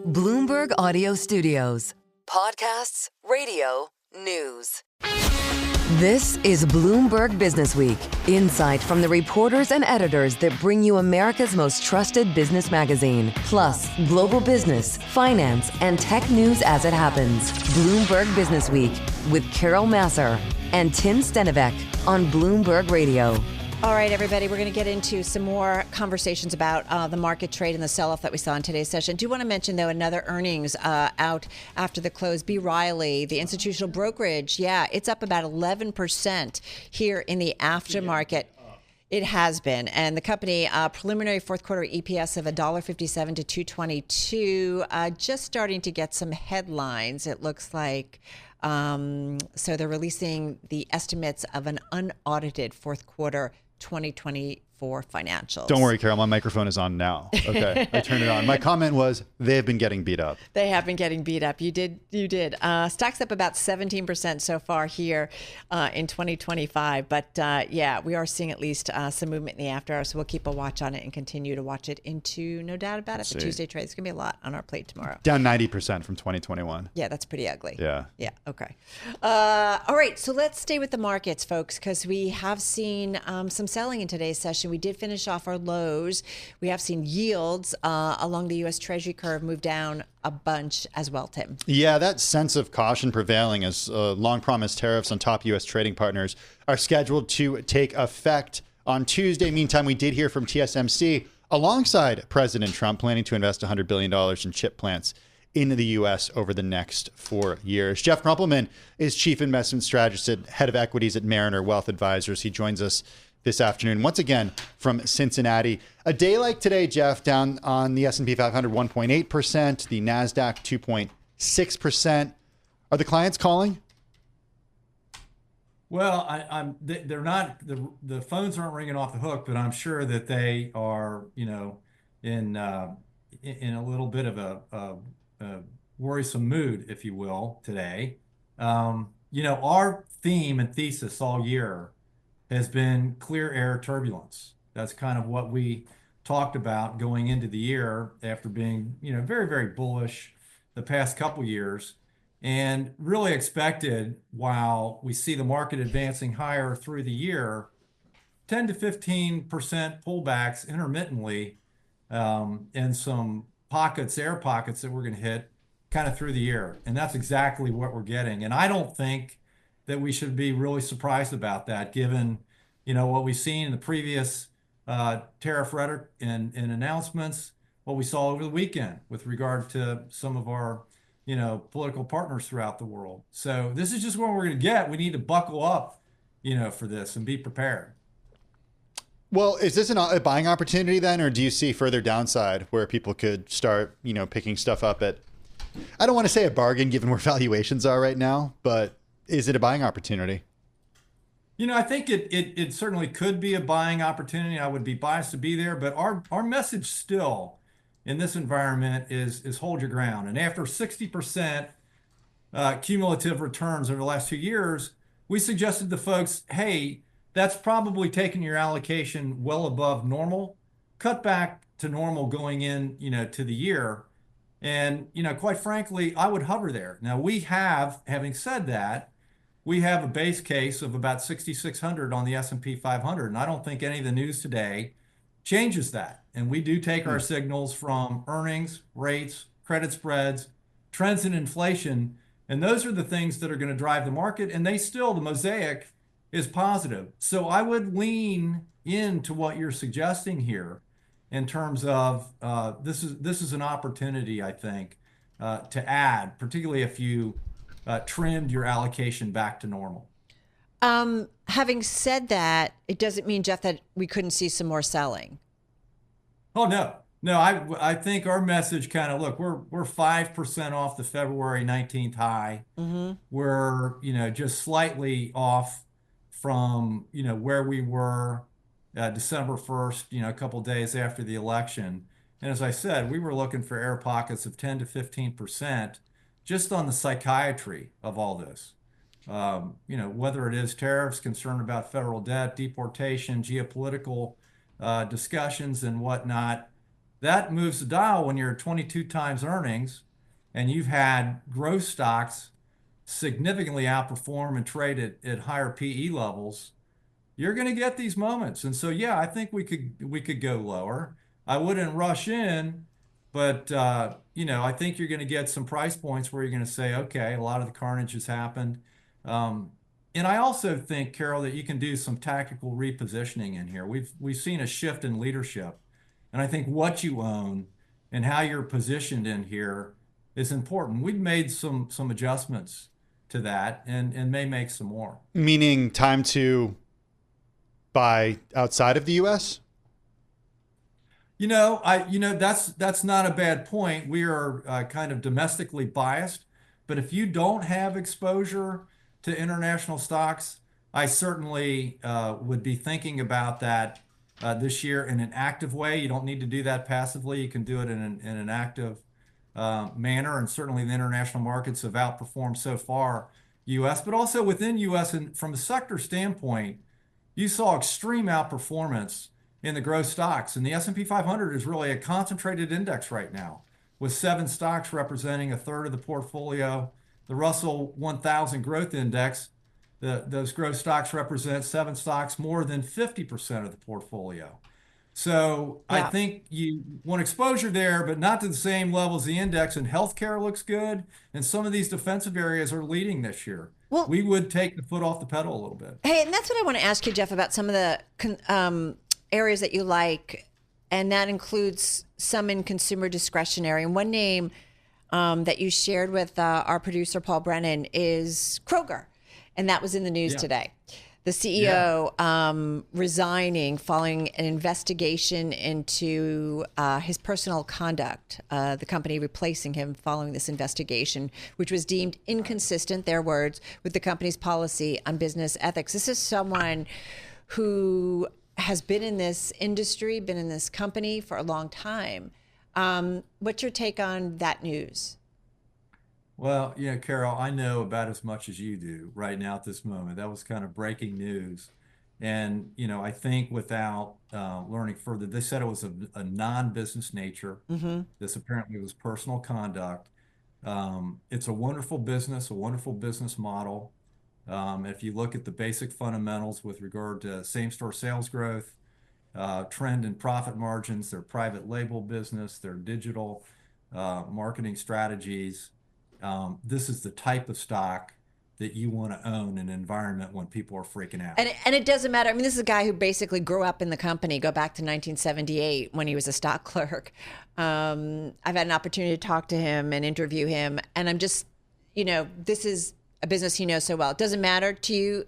Bloomberg Audio Studios. Podcasts, radio, news. This is Bloomberg Businessweek, insight from the reporters and editors that bring you America's most trusted business magazine, plus global business, finance, and tech news as it happens. Bloomberg Businessweek with Carol Massar and Tim Stenovec on Bloomberg Radio. All right, everybody, we're going to get into some more conversations about the market trade and the sell-off that we saw in today's session. Do want to mention, though, another earnings out after the close. B. Riley, the institutional brokerage, it's up about 11% here in the aftermarket. It has been. And the company, preliminary fourth quarter EPS of $1.57 to $2.22, just starting to get some headlines, it looks like. So they're releasing the estimates of an unaudited fourth quarter 2024 financials. Don't worry, Carol. My microphone is on now. Okay, I turned it on. My comment was they have been getting beat up. They have been getting beat up. You did. Stock's up about 17% so far here in 2025. But we are seeing at least some movement in the after hours. So we'll keep a watch on it and continue to watch it into, no doubt about it, the Tuesday trade. It's going to be a lot on our plate tomorrow. Down 90% from 2021. Yeah, that's pretty ugly. Yeah. Okay. All right. So let's stay with the markets, folks, because we have seen some selling in today's session. We did finish off our lows. We have seen yields along the U.S. Treasury curve move down a bunch as well, Tim. Yeah, that sense of caution prevailing as long-promised tariffs on top U.S. trading partners are scheduled to take effect on Tuesday. Meantime, we did hear from TSMC alongside President Trump planning to invest $100 billion in chip plants in the U.S. over the next 4 years. Jeff Krumpelman is Chief Investment Strategist and Head of Equities at Mariner Wealth Advisors. He joins us this afternoon, once again, from Cincinnati. A day like today, Jeff, down on the S&P 500, 1.8%, the NASDAQ, 2.6%. Are the clients calling? Well, they're not, the phones aren't ringing off the hook, but I'm sure that they are, in a little bit of a worrisome mood, if you will, today. Our theme and thesis all year has been clear air turbulence. That's kind of what we talked about going into the year after being, very, very bullish the past couple years, and really expected, while we see the market advancing higher through the year, 10 to 15% pullbacks intermittently, and some air pockets that we're going to hit kind of through the year. And that's exactly what we're getting. And I don't think that we should be really surprised about that, given, what we've seen in the previous tariff rhetoric and announcements, what we saw over the weekend with regard to some of our, political partners throughout the world. So this is just what we're going to get. We need to buckle up, for this and be prepared. Well, is this a buying opportunity then, or do you see further downside where people could start, picking stuff up at, I don't want to say a bargain given where valuations are right now, but is it a buying opportunity? I think it certainly could be a buying opportunity. I would be biased to be there, but our message still in this environment is hold your ground. And after 60% cumulative returns over the last 2 years, we suggested to folks, hey, that's probably taking your allocation well above normal. Cut back to normal going in, to the year. And, quite frankly, I would hover there. Now, having said that, we have a base case of about 6,600 on the S&P 500. And I don't think any of the news today changes that. And we do take our signals from earnings, rates, credit spreads, trends in inflation. And those are the things that are going to drive the market. And the mosaic is positive. So I would lean into what you're suggesting here in terms of this is an opportunity, I think, to add, particularly if you trimmed your allocation back to normal. Having said that, it doesn't mean, Jeff, that we couldn't see some more selling. Oh, no. I think our message kind of, look, we're 5% off the February 19th high. Mm-hmm. We're, just slightly off from, where we were December 1st, a couple days after the election. And as I said, we were looking for air pockets of 10 to 15% just on the psychiatry of all this. Whether it is tariffs, concern about federal debt, deportation, geopolitical discussions and whatnot, that moves the dial when you're at 22 times earnings and you've had growth stocks significantly outperform and trade at higher PE levels. You're going to get these moments. And so, yeah, I think we could go lower. I wouldn't rush in, but I think you're going to get some price points where you're going to say, okay, a lot of the carnage has happened. And I also think, Carol, that you can do some tactical repositioning in here. We've seen a shift in leadership, and I think what you own and how you're positioned in here is important. We've made some adjustments to that, and may make some more. Meaning time to buy outside of the U.S.? That's not a bad point. We are kind of domestically biased, but if you don't have exposure to international stocks, I certainly would be thinking about that this year in an active way. You don't need to do that passively. You can do it in an active manner, and certainly the international markets have outperformed so far U.S., but also within U.S. and from a sector standpoint, you saw extreme outperformance in the growth stocks, and the S&P 500 is really a concentrated index right now, with 7 stocks representing a third of the portfolio. The Russell 1000 Growth Index, those growth stocks represent 7 stocks, more than 50% of the portfolio. So yeah. I think you want exposure there, but not to the same level as the index. And healthcare looks good, and some of these defensive areas are leading this year. Well, we would take the foot off the pedal a little bit. Hey, and that's what I want to ask you, Jeff, about some of the areas that you like, and that includes some in consumer discretionary. And one name that you shared with our producer, Paul Brennan, is Kroger, and that was in the news today. The CEO resigning following an investigation into his personal conduct, the company replacing him following this investigation, which was deemed inconsistent, their words, with the company's policy on business ethics. This is someone who has been in this industry, been in this company for a long time. What's your take on that news? Well, Carol, I know about as much as you do right now at this moment. That was kind of breaking news. And, I think without learning further, they said it was a non-business nature. Mm-hmm. This apparently was personal conduct. It's a wonderful business model. If you look at the basic fundamentals with regard to same-store sales growth, trend and profit margins, their private label business, their digital marketing strategies, this is the type of stock that you want to own in an environment when people are freaking out. And it doesn't matter. I mean, this is a guy who basically grew up in the company, go back to 1978 when he was a stock clerk. I've had an opportunity to talk to him and interview him. And I'm just, this is a business he knows so well. It doesn't matter to you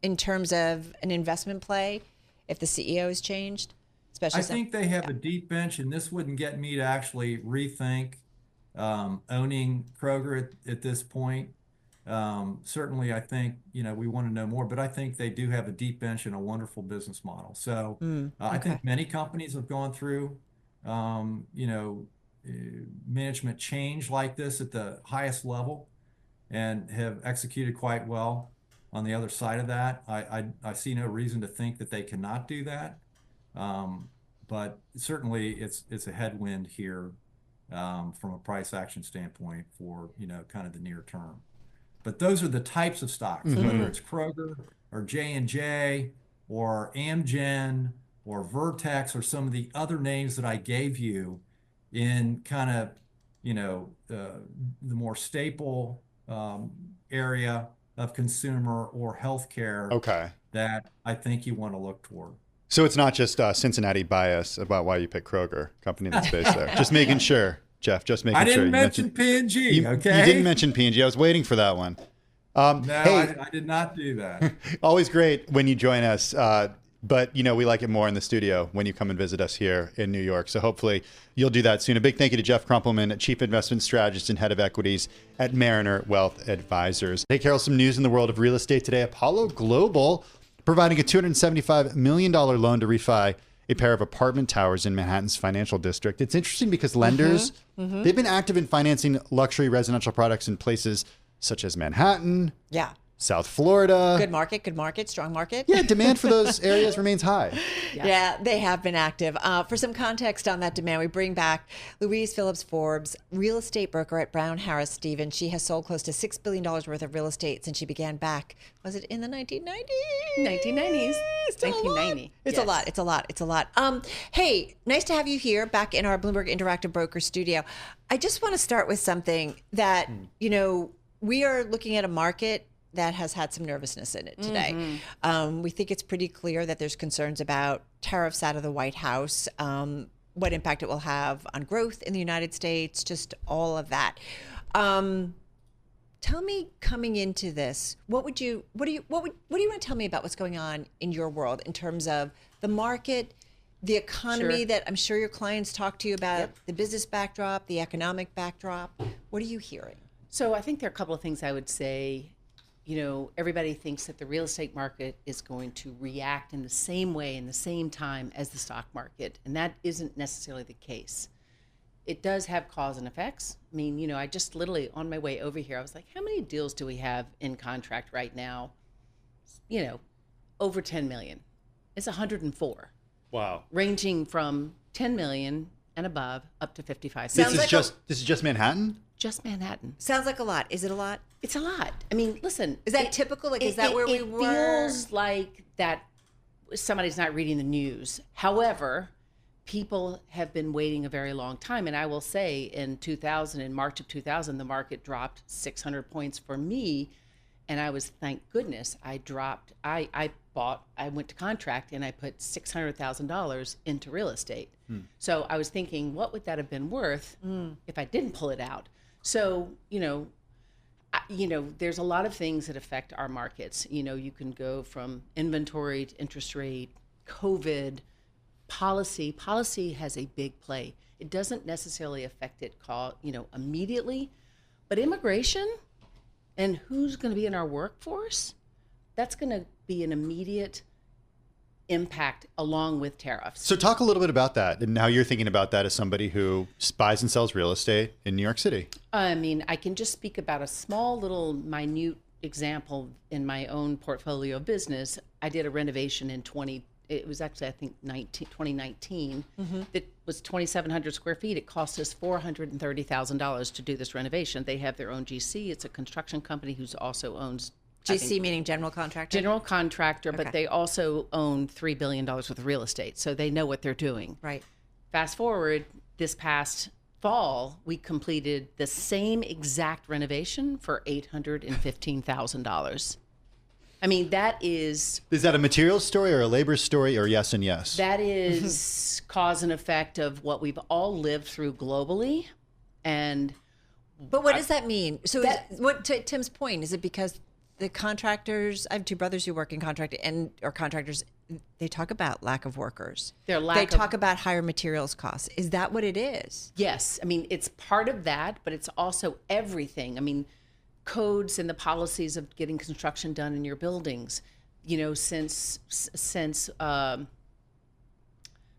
in terms of an investment play if the CEO has changed? Especially I think they have a deep bench, and this wouldn't get me to actually rethink owning Kroger at this point. Certainly, I think, we want to know more, but I think they do have a deep bench and a wonderful business model. So I think many companies have gone through, management change like this at the highest level and have executed quite well on the other side of that. I see no reason to think that they cannot do that. But certainly it's a headwind here from a price action standpoint for, kind of the near term. But those are the types of stocks, whether it's Kroger or J&J or Amgen or Vertex or some of the other names that I gave you in kind of, the more staple area of consumer or healthcare that I think you want to look toward. So it's not just Cincinnati bias about why you pick Kroger, company that's based there. Just making sure, Jeff, I didn't mention P&G, okay? You didn't mention P&G. I was waiting for that one. I did not do that. Always great when you join us. But, we like it more in the studio when you come and visit us here in New York. So hopefully you'll do that soon. A big thank you to Jeff Krumpelman, Chief Investment Strategist and Head of Equities at Mariner Wealth Advisors. Hey, Carol, some news in the world of real estate today. Apollo Global providing a $275 million loan to refi a pair of apartment towers in Manhattan's financial district. It's interesting because lenders, they've been active in financing luxury residential products in places such as Manhattan, South Florida. Good market, strong market. Yeah, demand for those areas remains high. Yeah, they have been active. For some context on that demand, we bring back Louise Phillips Forbes, real estate broker at Brown Harris Stevens. She has sold close to $6 billion worth of real estate since she began back, was it in the 1990s? 1990s. Still 1990. It's a lot. Hey, nice to have you here back in our Bloomberg Interactive Broker studio. I just want to start with something that, we are looking at a market that has had some nervousness in it today. We think it's pretty clear that there's concerns about tariffs out of the White House, what impact it will have on growth in the United States, just all of that. Tell me, coming into this, what do you want to tell me about what's going on in your world in terms of the market, the economy that I'm sure your clients talk to you about, the business backdrop, the economic backdrop? What are you hearing? So I think there are a couple of things I would say. Everybody thinks that the real estate market is going to react in the same way, in the same time as the stock market. And that isn't necessarily the case. It does have cause and effects. I mean, I just literally on my way over here, I was like, how many deals do we have in contract right now? Over 10 million. It's 104. Wow. Ranging from 10 million and above up to 55. This is just Manhattan? Just Manhattan. Sounds like a lot. Is it a lot? It's a lot. I mean, listen. Is that typical? Is that where we were? It feels like that somebody's not reading the news. However, people have been waiting a very long time. And I will say in March of 2000, the market dropped 600 points for me. And I was, thank goodness, I went to contract and I put $600,000 into real estate. So I was thinking, what would that have been worth if I didn't pull it out? So, there's a lot of things that affect our markets. You can go from inventory to interest rate, COVID, policy. Policy has a big play. It doesn't necessarily affect it, immediately, but immigration and who's going to be in our workforce, that's going to be an immediate impact along with tariffs. So talk a little bit about that and how you're thinking about that as somebody who buys and sells real estate in New York City. I mean, I can just speak about a small little minute example in my own portfolio business. I did a renovation in 2019. That was 2,700 square feet. It cost us $430,000 to do this renovation. They have their own GC. It's a construction company who's also owns GC meaning general contractor? General contractor, but they also own $3 billion worth of real estate, so they know what they're doing. Right. Fast forward, this past fall, we completed the same exact renovation for $815,000. I mean, that is... Is that a materials story or a labor story or yes and yes? That is cause and effect of what we've all lived through globally. But what does that mean? So to Tim's point, is it because the contractors, I have two brothers who work in contractors, they talk about lack of workers. They talk about higher materials costs. Is that what it is? Yes. I mean, it's part of that, but it's also everything. I mean, codes and the policies of getting construction done in your buildings, since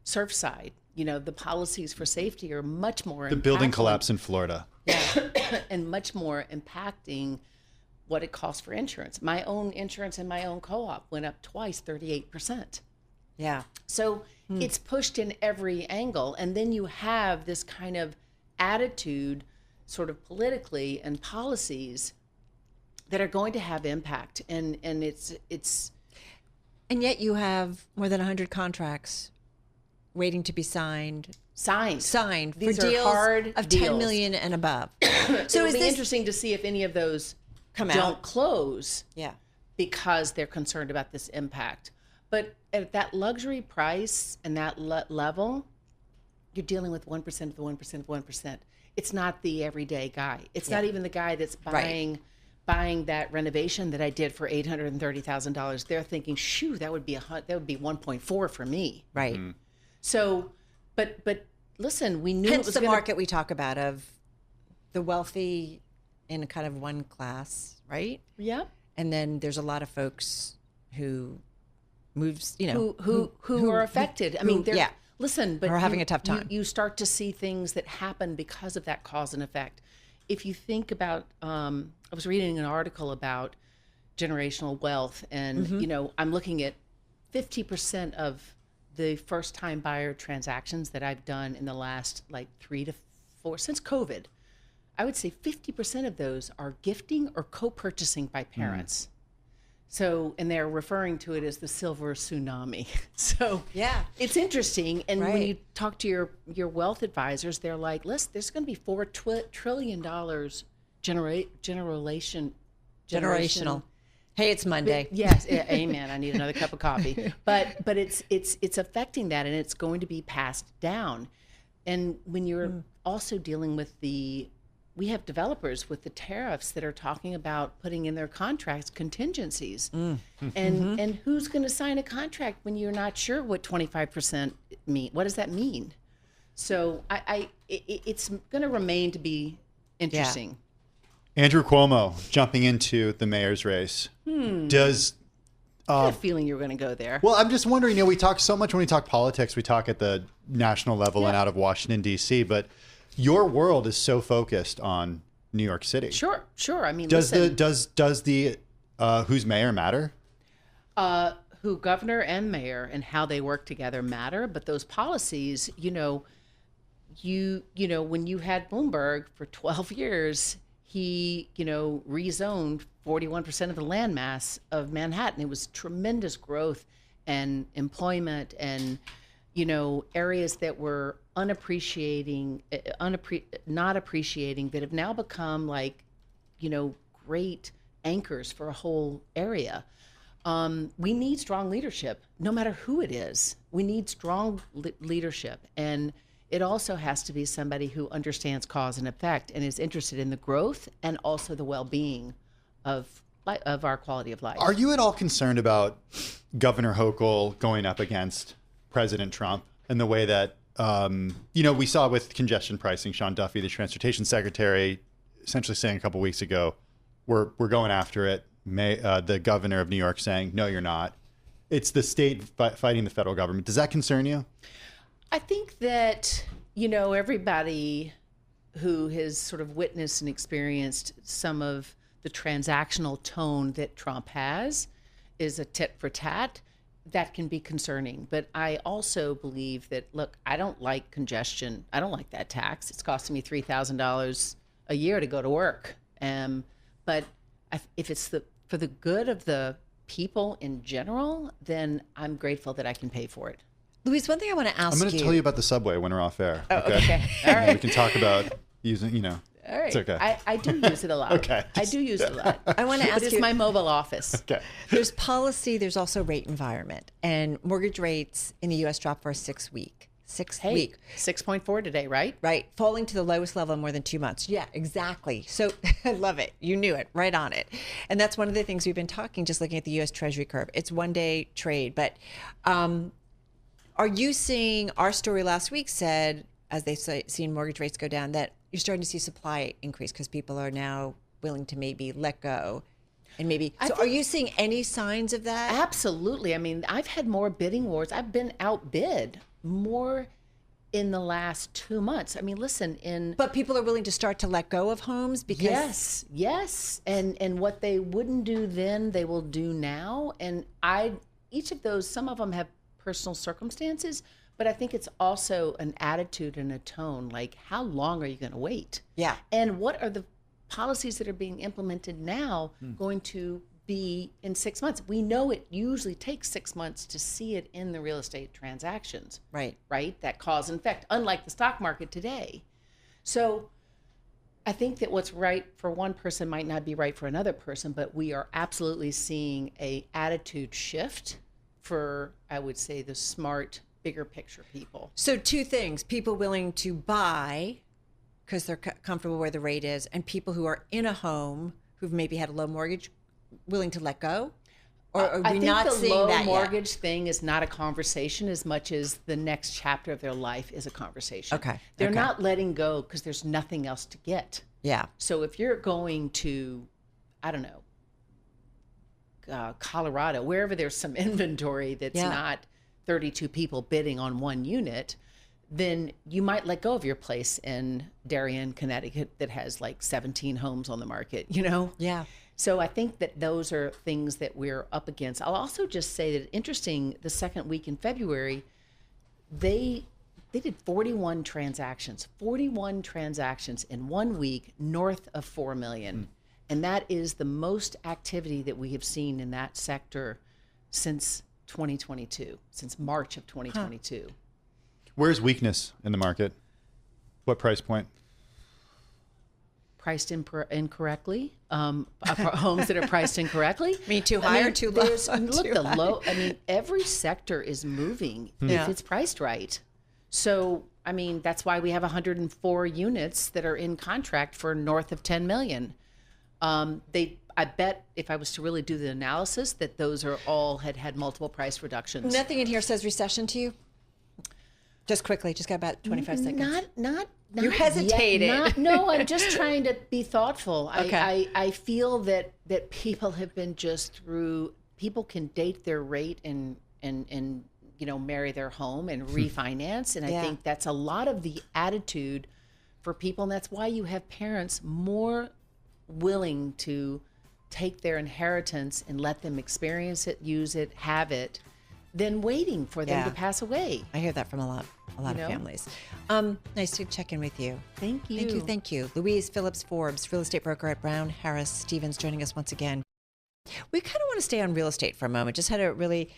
Surfside, the policies for safety are much more the building collapse in Florida. Yeah. And much more impacting what it costs for insurance. My own insurance in my own co-op went up twice, 38%. Yeah. So it's pushed in every angle. And then you have this kind of attitude sort of politically and policies that are going to have impact. And it's and yet you have more than 100 contracts waiting to be signed for These deals are hard of deals. 10 million and above. So it'll be interesting to see if any of those don't close because they're concerned about this impact. But at that luxury price and that level, you're dealing with 1% of the 1% of 1%. It's not the everyday guy. It's not even the guy that's buying that renovation that I did for $830,000. They're thinking, shoo, that would be 1.4 for me. Right. So, but listen, we knew Hence it was the market we talk about of the wealthy in a kind of one class, right? Yep. And then there's a lot of folks who moves, who are affected. Listen, but are having a tough time. You start to see things that happen because of that cause and effect. If you think about, I was reading an article about generational wealth. And, you know, I'm looking at 50% of the first-time buyer transactions that I've done in the last like 3 to 4, since COVID. I would say 50% of those are gifting or co-purchasing by parents. So, and they're referring to it as the silver tsunami. So yeah, it's interesting. And when you talk to your wealth advisors, they're like, listen, there's going to be $4 trillion generational. Hey, it's Monday. Yes, amen. I need another cup of coffee. But it's affecting that, and it's going to be passed down. And when you're also dealing with we have developers with the tariffs that are talking about putting in their contracts contingencies. And who's going to sign a contract when you're not sure what 25% mean? What does that mean? So it's going to remain to be interesting. Yeah. Andrew Cuomo jumping into the mayor's race. Does I had a feeling you were going to go there. Well, I'm just wondering, you know, we talk so much when we talk politics, we talk at the national level and out of Washington, D.C., but your world is so focused on New York City. Sure. I mean, does the who's mayor matter? Who governor and mayor and how they work together matter, but those policies, you know, when you had Bloomberg for 12 years, he, you know, rezoned 41% of the landmass of Manhattan. It was tremendous growth and employment and, you know, areas that were not appreciating that have now become like, you know, great anchors for a whole area. We need strong leadership, no matter who it is. We need strong leadership. And it also has to be somebody who understands cause and effect and is interested in the growth and also the well-being of our quality of life. Are you at all concerned about Governor Hochul going up against President Trump and the way that, you know, we saw with congestion pricing, Sean Duffy, the transportation secretary, essentially saying a couple weeks ago, we're going after it. The governor of New York saying, no, you're not. It's the state fighting the federal government. Does that concern you? I think that, you know, everybody who has sort of witnessed and experienced some of the transactional tone that Trump has is a tit for tat. That can be concerning. But I also believe that, look, I don't like congestion. I don't like that tax. It's costing me $3,000 a year to go to work. But if it's for the good of the people in general, then I'm grateful that I can pay for it. Louise, one thing I want to ask you. I'm going to tell you about the subway when we're off air. Oh, okay. All right. We can talk about using, you know. All right. It's okay. I do use it a lot. Okay. I do use it a lot. I want to ask But it's you. my mobile office. Okay. There's policy, there's also rate environment. And mortgage rates in the U.S. dropped for a 6 week. 6.4 today, right? Right. Falling to the lowest level in more than 2 months. Yeah, exactly. So I love it. You knew it. Right on it. And that's one of the things we've been talking, just looking at the U.S. Treasury curve. It's one day trade. But are you seeing, our story last week said, as they've seen mortgage rates go down, that you're starting to see supply increase because people are now willing to maybe let go and maybe. So are you seeing any signs of that? Absolutely. I mean, I've had more bidding wars. I've been outbid more in the last 2 months. I mean, listen, But people are willing to start to let go of homes because. Yes. And what they wouldn't do then, they will do now. And each of those, some of them have personal circumstances, but I think it's also an attitude and a tone, like how long are you going to wait? Yeah. And what are the policies that are being implemented now going to be in 6 months? We know it usually takes 6 months to see it in the real estate transactions. Right. That cause and effect, unlike the stock market today. So I think that what's right for one person might not be right for another person, but we are absolutely seeing a attitude shift for, I would say, the smart, bigger picture people. So 2 things: people willing to buy because they're comfortable where the rate is, and people who are in a home who've maybe had a low mortgage willing to let go. Or are we not seeing that yet? I think the low mortgage thing is not a conversation as much as the next chapter of their life is a conversation. Okay. They're not letting go because there's nothing else to get. Yeah. So if you're going to, I don't know, Colorado, wherever there's some inventory that's not 32 people bidding on one unit, then you might let go of your place in Darien, Connecticut that has like 17 homes on the market, you know? Yeah. So I think that those are things that we're up against. I'll also just say that interesting, the second week in February, they did 41 transactions in 1 week north of 4 million. And that is the most activity that we have seen in that sector since 2022, since March of 2022. Where's weakness in the market? What price point? Priced incorrectly, homes that are priced incorrectly. I mean, too high or too low? Look, the low. I mean, every sector is moving if it's priced right. So, I mean, that's why we have 104 units that are in contract for north of 10 million. I bet if I was to really do the analysis, that those are all had multiple price reductions. Nothing in here says recession to you? Just quickly, just got about 25 seconds. Not you hesitated. No, I'm just trying to be thoughtful. Okay. I feel that people have been just through. People can date their rate and marry their home and refinance, and I think that's a lot of the attitude for people, and that's why you have parents more willing to take their inheritance and let them experience it, use it, have it, than waiting for them to pass away. I hear that from a lot of families. Nice to check in with you. Thank you. Thank you. Louise Phillips Forbes, real estate broker at Brown Harris Stevens, joining us once again. We kind of want to stay on real estate for a moment. Just had a really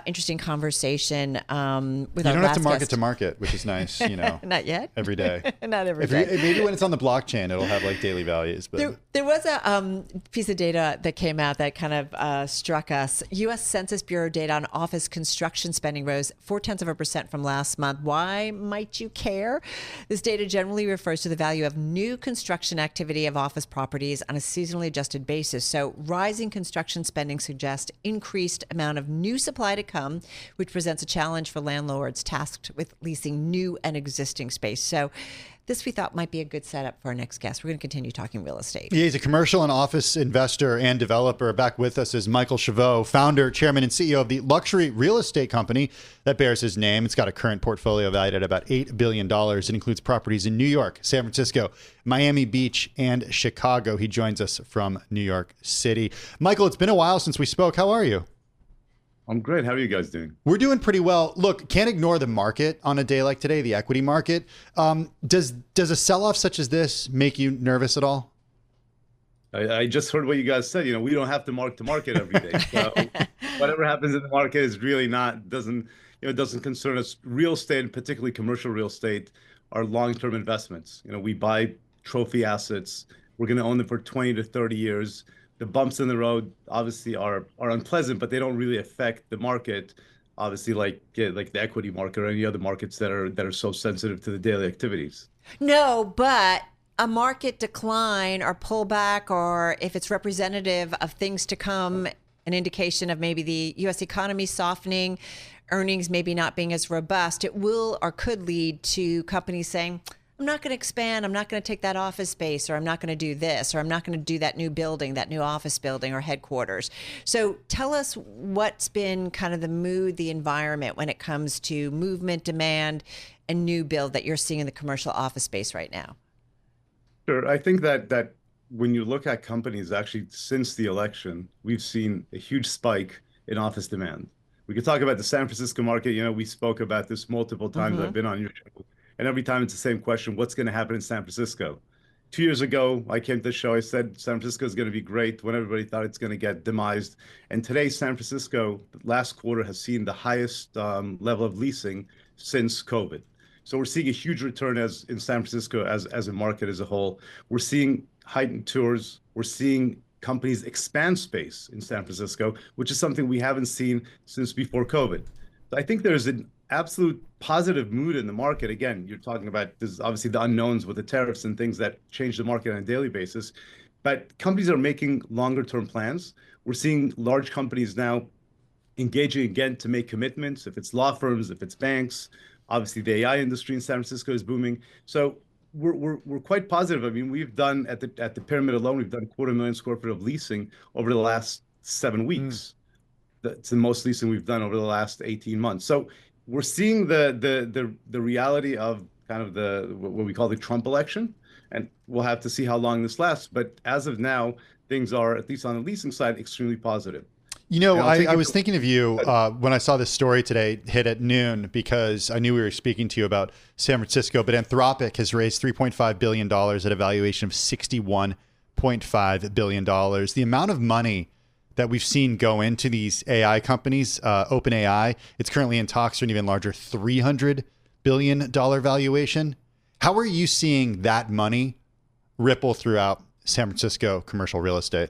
interesting conversation with our last guest. You don't have to market to market, which is nice, Not yet. Every day. Not every day. Maybe when it's on the blockchain, it'll have like daily values. But there was a piece of data that came out that kind of struck us. U.S. Census Bureau data on office construction spending rose 0.4% from last month. Why might you care? This data generally refers to the value of new construction activity of office properties on a seasonally adjusted basis. So rising construction spending suggests increased amount of new supply to come, which presents a challenge for landlords tasked with leasing new and existing space. So this we thought might be a good setup for our next guest. We're going to continue talking real estate. Yeah, he's a commercial and office investor and developer. Back with us is Michael Shvo, founder, chairman, and CEO of the luxury real estate company that bears his name. It's got a current portfolio valued at about $8 billion. It includes properties in New York, San Francisco, Miami Beach, and Chicago. He joins us from New York City. Michael, it's been a while since we spoke. How are you? I'm great. How are you guys doing? We're doing pretty well. Look, can't ignore the market on a day like today, the equity market. Does a sell-off such as this make you nervous at all? I just heard what you guys said. We don't have to mark to market every day. So whatever happens in the market is really doesn't concern us. Real estate, and particularly commercial real estate, are long-term investments. We buy trophy assets. We're going to own them for 20 to 30 years. The bumps in the road obviously are unpleasant, but they don't really affect the market, obviously, like the equity market or any other markets that are so sensitive to the daily activities. No, but a market decline or pullback, or if it's representative of things to come, an indication of maybe the U.S. economy softening, earnings maybe not being as robust, it will or could lead to companies saying, I'm not going to expand, I'm not going to take that office space, or I'm not going to do this, or I'm not going to do that new building, that new office building or headquarters. So tell us what's been kind of the mood, the environment when it comes to movement, demand, and new build that you're seeing in the commercial office space right now. Sure. I think that when you look at companies, actually, since the election, we've seen a huge spike in office demand. We could talk about the San Francisco market. We spoke about this multiple times. I've been on your show. And every time it's the same question, what's going to happen in San Francisco? 2 years ago, I came to the show, I said San Francisco is going to be great when everybody thought it's going to get demised. And today, San Francisco, last quarter, has seen the highest level of leasing since COVID. So we're seeing a huge return in San Francisco as a market as a whole. We're seeing heightened tours. We're seeing companies expand space in San Francisco, which is something we haven't seen since before COVID. So I think there's an absolute positive mood in the market. Again, you're talking about this, obviously the unknowns with the tariffs and things that change the market on a daily basis, but companies are making longer term plans. We're seeing large companies now engaging again to make commitments. If it's law firms, if it's banks, obviously the AI industry in San Francisco is booming. So we're quite positive. I mean, we've done at the Pyramid alone, we've done 250,000 square feet of leasing over the last 7 weeks. That's the most leasing we've done over the last 18 months. So we're seeing the reality of kind of what we call the Trump election, and we'll have to see how long this lasts. But as of now, things are, at least on the leasing side, extremely positive. You know, I was thinking of you when I saw this story today hit at noon, because I knew we were speaking to you about San Francisco, but Anthropic has raised $3.5 billion at a valuation of $61.5 billion. The amount of money that we've seen go into these AI companies, OpenAI, it's currently in talks for an even larger $300 billion valuation. How are you seeing that money ripple throughout San Francisco commercial real estate?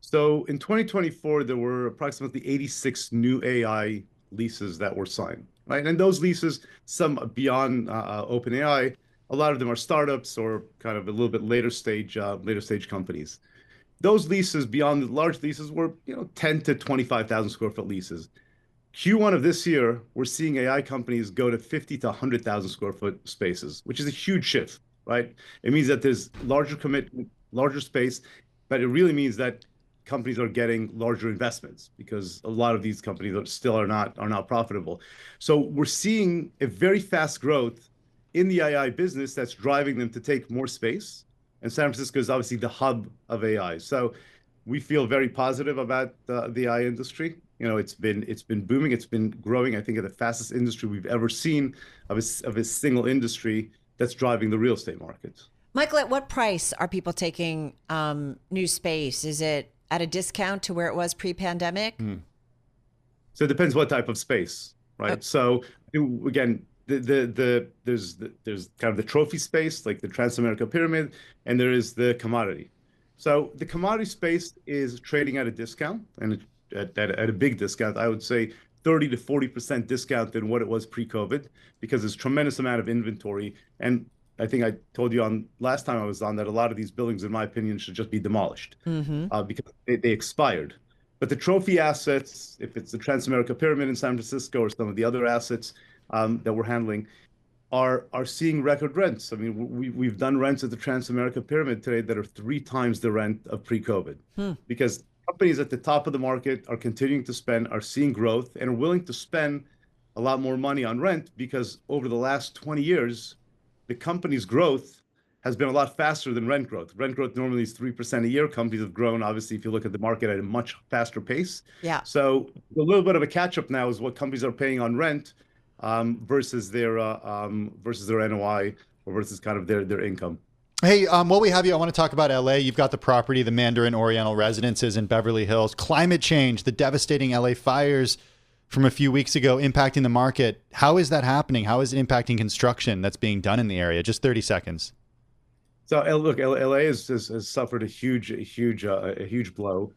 So in 2024, there were approximately 86 new AI leases that were signed, right? And those leases, some beyond OpenAI, a lot of them are startups or kind of a little bit later stage companies. Those leases beyond the large leases were, 10 to 25,000 square foot leases. Q1 of this year, we're seeing AI companies go to 50 to 100,000 square foot spaces, which is a huge shift, right? It means that there's larger commitment, larger space, but it really means that companies are getting larger investments because a lot of these companies are not profitable. So we're seeing a very fast growth in the AI business that's driving them to take more space. And San Francisco is obviously the hub of AI. So we feel very positive about the AI industry. It's been booming. It's been growing, I think, at the fastest industry we've ever seen of a single industry that's driving the real estate market. Michael, at what price are people taking new space? Is it at a discount to where it was pre-pandemic? So it depends what type of space, right? Oh. So again, there's kind of the trophy space, like the Transamerica Pyramid, and there is the commodity. So the commodity space is trading at a discount, and at a big discount. I would say 30 to 40% discount than what it was pre-COVID, because there's a tremendous amount of inventory. And I think I told you last time I was on that a lot of these buildings, in my opinion, should just be demolished because they expired. But the trophy assets, if it's the Transamerica Pyramid in San Francisco or some of the other assets that we're handling, are seeing record rents. I mean, we've done rents at the Transamerica Pyramid today that are 3 times the rent of pre-COVID, because companies at the top of the market are continuing to spend, are seeing growth, and are willing to spend a lot more money on rent, because over the last 20 years, the company's growth has been a lot faster than rent growth. Rent growth normally is 3% a year. Companies have grown, obviously, if you look at the market, at a much faster pace. Yeah. So a little bit of a catch-up now is what companies are paying on rent versus their NOI, or versus kind of their income. Hey, while we have you, I want to talk about LA. You've got the property, the Mandarin Oriental Residences in Beverly Hills. Climate change, the devastating LA fires from a few weeks ago impacting the market. How is that happening? How is it impacting construction that's being done in the area? Just 30 seconds. So look, LA has suffered a huge blow.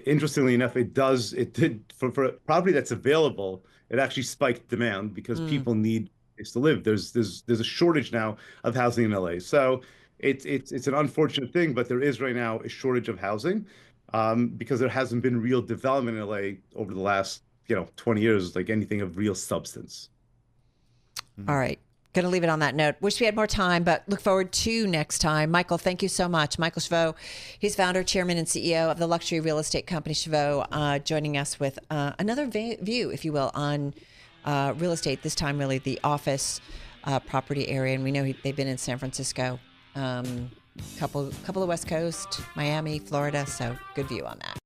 Interestingly enough, it did for a property that's available, it actually spiked demand because people need place to live. There's a shortage now of housing in LA. So it's an unfortunate thing, but there is right now a shortage of housing because there hasn't been real development in LA over the last 20 years, like anything of real substance. All right. Going to leave it on that note. Wish we had more time, but look forward to next time. Michael, thank you so much. Michael Shvo, he's founder, chairman, and CEO of the luxury real estate company Shvo, joining us with another view, if you will, on real estate, this time really the office property area. And we know they've been in San Francisco, couple of West Coast, Miami, Florida, so good view on that.